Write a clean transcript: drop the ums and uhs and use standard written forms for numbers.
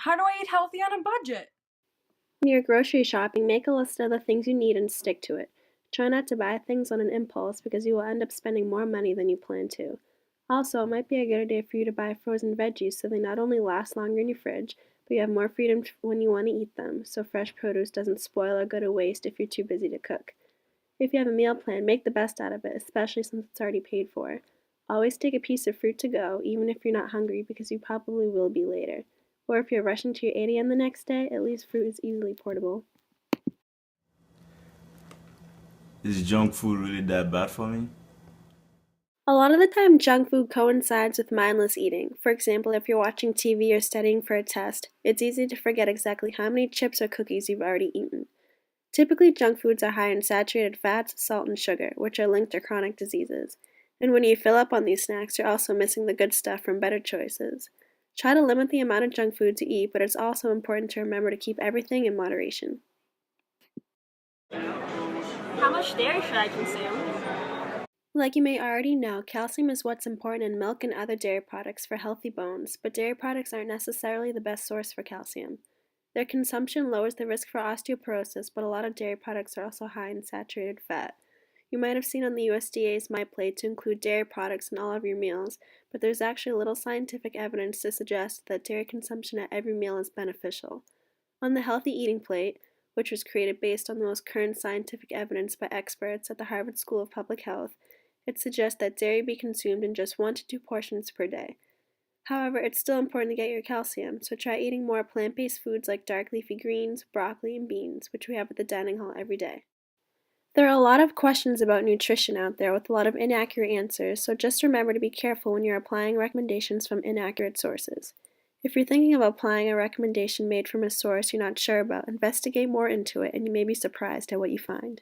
How do I eat healthy on a budget? When you're grocery shopping, make a list of the things you need and stick to it. Try not to buy things on an impulse because you will end up spending more money than you plan to. Also, it might be a good idea for you to buy frozen veggies so they not only last longer in your fridge, but you have more freedom when you want to eat them, so fresh produce doesn't spoil or go to waste if you're too busy to cook. If you have a meal plan, make the best out of it, especially since it's already paid for. Always take a piece of fruit to go, even if you're not hungry, because you probably will be later. Or if you're rushing to your 8 a.m. the next day, at least fruit is easily portable. Is junk food really that bad for me? A lot of the time, junk food coincides with mindless eating. For example, if you're watching TV or studying for a test, it's easy to forget exactly how many chips or cookies you've already eaten. Typically, junk foods are high in saturated fats, salt, and sugar, which are linked to chronic diseases. And when you fill up on these snacks, you're also missing the good stuff from better choices. Try to limit the amount of junk food you eat, but it's also important to remember to keep everything in moderation. How much dairy should I consume? Like you may already know, calcium is what's important in milk and other dairy products for healthy bones, but dairy products aren't necessarily the best source for calcium. Their consumption lowers the risk for osteoporosis, but a lot of dairy products are also high in saturated fat. You might have seen on the USDA's My Plate to include dairy products in all of your meals, but there's actually little scientific evidence to suggest that dairy consumption at every meal is beneficial. On the Healthy Eating Plate, which was created based on the most current scientific evidence by experts at the Harvard School of Public Health, it suggests that dairy be consumed in just 1 to 2 portions per day. However, it's still important to get your calcium, so try eating more plant-based foods like dark leafy greens, broccoli, and beans, which we have at the dining hall every day. There are a lot of questions about nutrition out there with a lot of inaccurate answers, so just remember to be careful when you're applying recommendations from inaccurate sources. If you're thinking of applying a recommendation made from a source you're not sure about, investigate more into it and you may be surprised at what you find.